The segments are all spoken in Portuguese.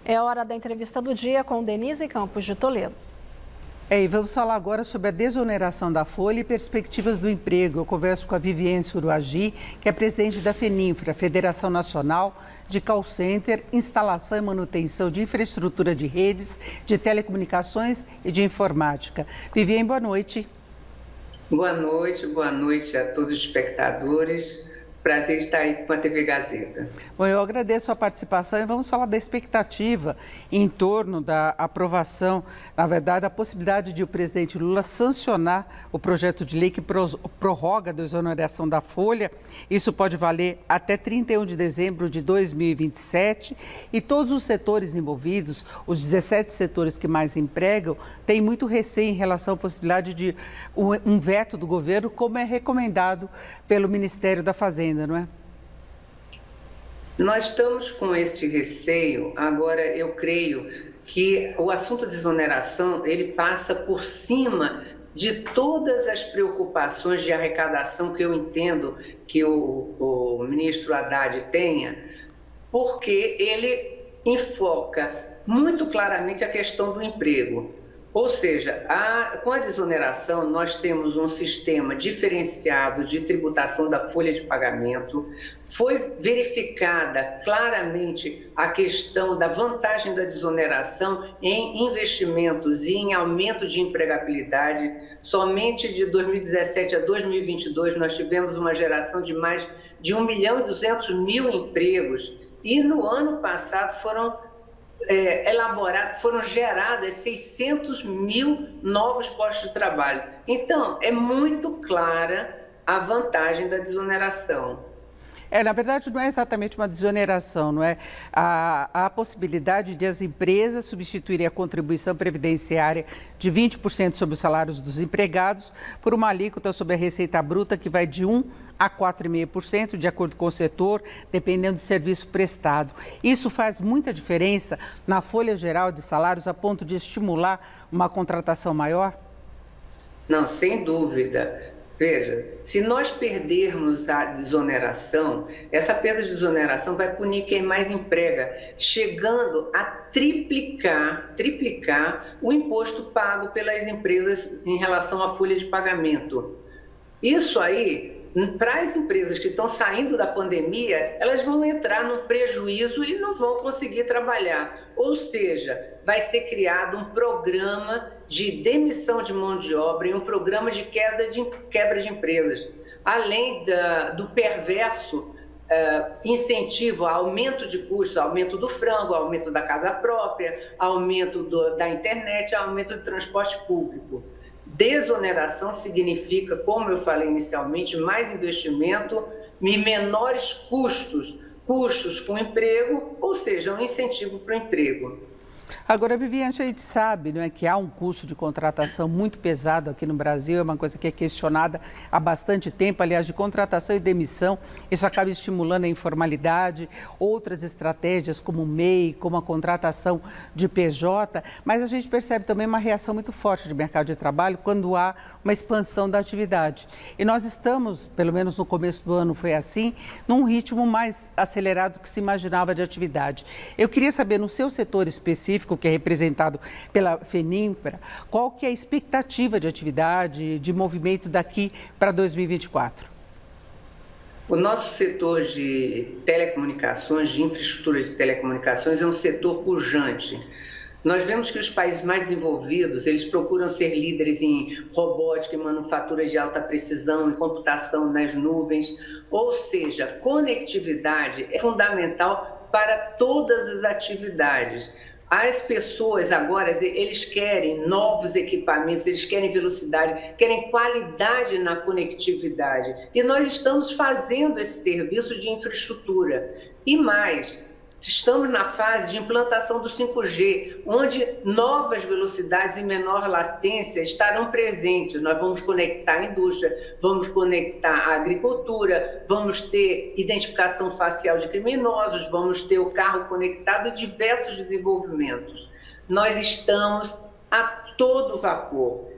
É hora da entrevista do dia com Denise Campos de Toledo. E vamos falar agora sobre a desoneração da folha e perspectivas do emprego. Eu converso com a Viviane Suruagi, que é presidente da FENINFRA, Federação Nacional de Call Center, Instalação e Manutenção de Infraestrutura de Redes, de Telecomunicações e de Informática. Viviane, boa noite. Boa noite a todos os espectadores. Prazer estar aí com a TV Gazeta. Bom, eu agradeço a participação e vamos falar da expectativa em torno da aprovação, na verdade, a possibilidade de o presidente Lula sancionar o projeto de lei que prorroga a desoneração da folha. Isso pode valer até 31 de dezembro de 2027 e todos os setores envolvidos, os 17 setores que mais empregam, têm muito receio em relação à possibilidade de um veto do governo, como é recomendado pelo Ministério da Fazenda. Não é? Nós estamos com esse receio. Agora, eu creio que o assunto de desoneração, ele passa por cima de todas as preocupações de arrecadação que eu entendo que o ministro Haddad tenha, porque ele enfoca muito claramente a questão do emprego. Ou seja, com a desoneração, nós temos um sistema diferenciado de tributação da folha de pagamento. Foi verificada claramente a questão da vantagem da desoneração em investimentos e em aumento de empregabilidade. Somente de 2017 a 2022, nós tivemos uma geração de mais de 1.200.000 empregos. E no ano passado foram geradas 600.000 novos postos de trabalho. Então, é muito clara a vantagem da desoneração. Na verdade, não é exatamente uma desoneração, não é? Há a possibilidade de as empresas substituírem a contribuição previdenciária de 20% sobre os salários dos empregados por uma alíquota sobre a receita bruta que vai de 1% a 4,5%, de acordo com o setor, dependendo do serviço prestado. Isso faz muita diferença na folha geral de salários a ponto de estimular uma contratação maior? Não, sem dúvida. Veja, se nós perdermos a desoneração, essa perda de desoneração vai punir quem mais emprega, chegando a triplicar o imposto pago pelas empresas em relação à folha de pagamento. Isso aí, para as empresas que estão saindo da pandemia, elas vão entrar num prejuízo e não vão conseguir trabalhar. Ou seja, vai ser criado um programa de demissão de mão de obra e um programa de quebra de empresas, além do perverso incentivo a aumento de custos, aumento do frango, aumento da casa própria, aumento da internet, aumento do transporte público. Desoneração significa, como eu falei inicialmente, mais investimento e menores custos com emprego, ou seja, um incentivo para o emprego. Agora, Viviane, a gente sabe, não é, que há um custo de contratação muito pesado aqui no Brasil, é uma coisa que é questionada há bastante tempo, aliás, de contratação e demissão. Isso acaba estimulando a informalidade, outras estratégias como o MEI, como a contratação de PJ, mas a gente percebe também uma reação muito forte de mercado de trabalho quando há uma expansão da atividade. E nós estamos, pelo menos no começo do ano foi assim, num ritmo mais acelerado do que se imaginava de atividade. Eu queria saber, no seu setor específico, que é representado pela FENINFRA, qual que é a expectativa de atividade, de movimento daqui para 2024? O nosso setor de telecomunicações, de infraestrutura de telecomunicações, é um setor pujante. Nós vemos que os países mais desenvolvidos, eles procuram ser líderes em robótica, em manufatura de alta precisão, em computação nas nuvens, ou seja, conectividade é fundamental para todas as atividades. As pessoas agora, eles querem novos equipamentos, eles querem velocidade, querem qualidade na conectividade. E nós estamos fazendo esse serviço de infraestrutura. E mais, estamos na fase de implantação do 5G, onde novas velocidades e menor latência estarão presentes. Nós vamos conectar a indústria, vamos conectar a agricultura, vamos ter identificação facial de criminosos, vamos ter o carro conectado e diversos desenvolvimentos. Nós estamos a todo vapor.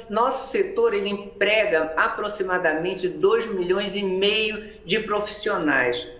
Nosso setor ele emprega aproximadamente 2,5 milhões de profissionais.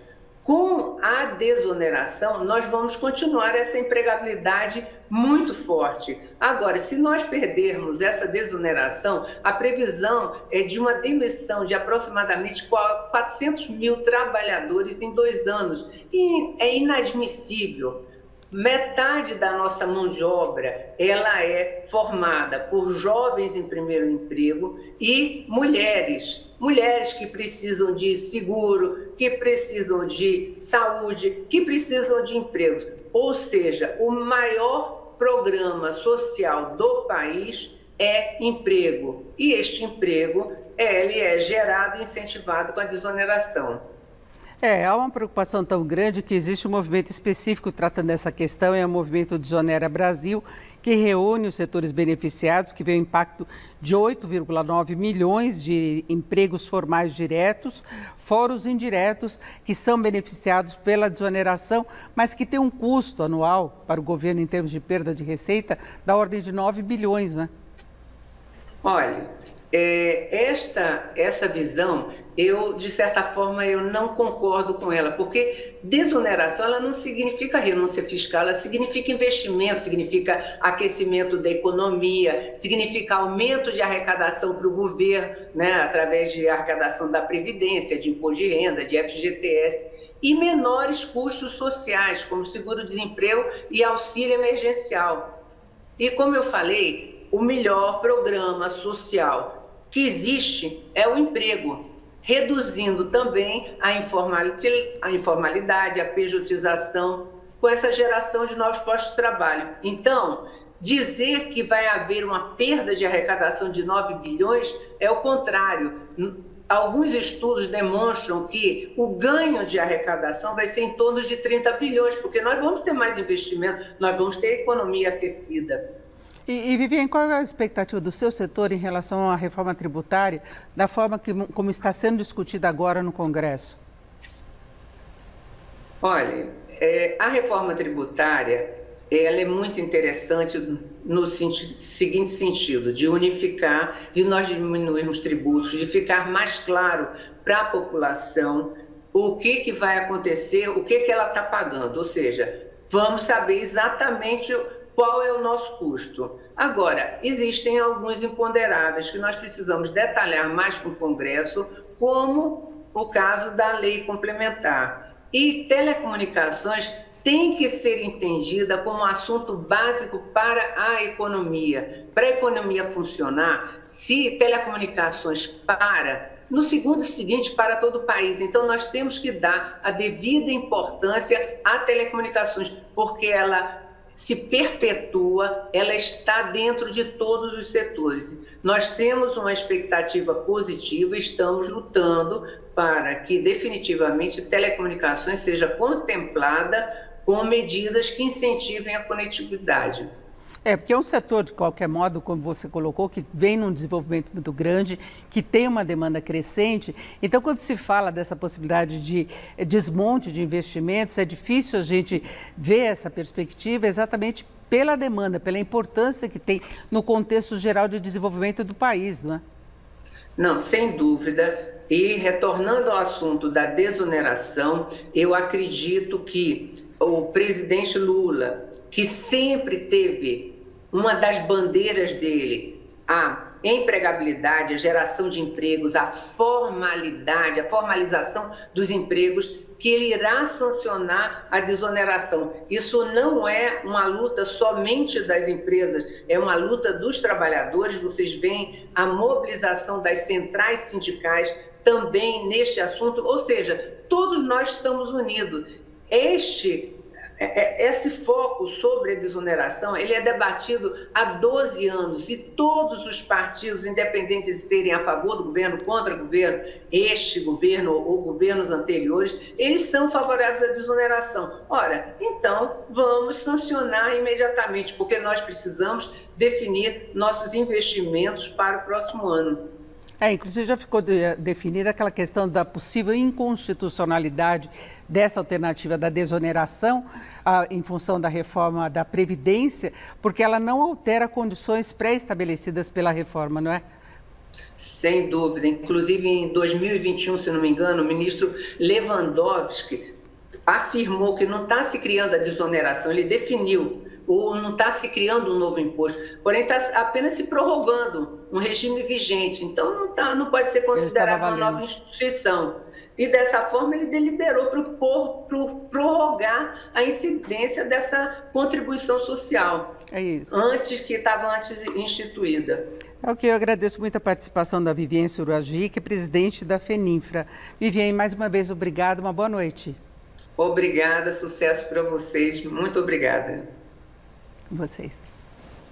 Com a desoneração, nós vamos continuar essa empregabilidade muito forte. Agora, se nós perdermos essa desoneração, a previsão é de uma demissão de aproximadamente 400 mil trabalhadores em 2 anos. E é inadmissível. Metade da nossa mão de obra, ela é formada por jovens em primeiro emprego e mulheres que precisam de seguro, que precisam de saúde, que precisam de empregos. Ou seja, o maior programa social do país é emprego. E este emprego, ele é gerado e incentivado com a desoneração. Há uma preocupação tão grande que existe um movimento específico tratando dessa questão, é o movimento Desonera Brasil, que reúne os setores beneficiados, que vê o impacto de 8,9 milhões de empregos formais diretos, fora os indiretos, que são beneficiados pela desoneração, mas que tem um custo anual para o governo em termos de perda de receita da ordem de 9 bilhões, né? Olha, essa visão, de certa forma, eu não concordo com ela, porque desoneração ela não significa renúncia fiscal, ela significa investimento, significa aquecimento da economia, significa aumento de arrecadação para o governo, né, através de arrecadação da Previdência, de imposto de renda, de FGTS, e menores custos sociais, como seguro-desemprego e auxílio emergencial. E como eu falei, o melhor programa social que existe é o emprego, reduzindo também a informalidade, a pejotização, com essa geração de novos postos de trabalho. Então, dizer que vai haver uma perda de arrecadação de 9 bilhões é o contrário. Alguns estudos demonstram que o ganho de arrecadação vai ser em torno de 30 bilhões, porque nós vamos ter mais investimento, nós vamos ter economia aquecida. E Viviane, qual é a expectativa do seu setor em relação à reforma tributária, da forma como está sendo discutida agora no Congresso? Olha, a reforma tributária ela é muito interessante no seguinte sentido, de unificar, de nós diminuirmos tributos, de ficar mais claro para a população o que vai acontecer, o que ela está pagando, ou seja, vamos saber exatamente qual é o nosso custo. Agora, existem alguns imponderáveis que nós precisamos detalhar mais com o Congresso, como o caso da lei complementar. E telecomunicações tem que ser entendida como um assunto básico para a economia. Para a economia funcionar, se telecomunicações no segundo seguinte para todo o país. Então, nós temos que dar a devida importância a telecomunicações, porque ela se perpetua, ela está dentro de todos os setores. Nós temos uma expectativa positiva, estamos lutando para que definitivamente telecomunicações seja contemplada com medidas que incentivem a conectividade. Porque é um setor, de qualquer modo, como você colocou, que vem num desenvolvimento muito grande, que tem uma demanda crescente. Então, quando se fala dessa possibilidade de desmonte de investimentos, é difícil a gente ver essa perspectiva exatamente pela demanda, pela importância que tem no contexto geral de desenvolvimento do país, não é? Não, sem dúvida. E retornando ao assunto da desoneração, eu acredito que o presidente Lula, que sempre teve uma das bandeiras dele, a empregabilidade, a geração de empregos, a formalidade, a formalização dos empregos, que ele irá sancionar a desoneração. Isso não é uma luta somente das empresas, é uma luta dos trabalhadores. Vocês veem a mobilização das centrais sindicais também neste assunto, ou seja, todos nós estamos unidos. Esse foco sobre a desoneração, ele é debatido há 12 anos e todos os partidos, independentes de serem a favor do governo, contra o governo, este governo ou governos anteriores, eles são favoráveis à desoneração. Ora, então vamos sancionar imediatamente, porque nós precisamos definir nossos investimentos para o próximo ano. Inclusive já ficou definida aquela questão da possível inconstitucionalidade dessa alternativa da desoneração em função da reforma da Previdência, porque ela não altera condições pré-estabelecidas pela reforma, não é? Sem dúvida. Inclusive, em 2021, se não me engano, o ministro Lewandowski afirmou que não está se criando a desoneração, ele definiu, ou não está se criando um novo imposto, porém está apenas se prorrogando um regime vigente, então não pode ser considerado uma nova instituição. E dessa forma ele deliberou para prorrogar a incidência dessa contribuição social. É isso. Que estava antes instituída. É o que eu agradeço muito a participação da Viviane Suragi, que é presidente da FENINFRA. Viviane, mais uma vez, obrigada, uma boa noite. Obrigada, sucesso para vocês, muito obrigada. Vocês.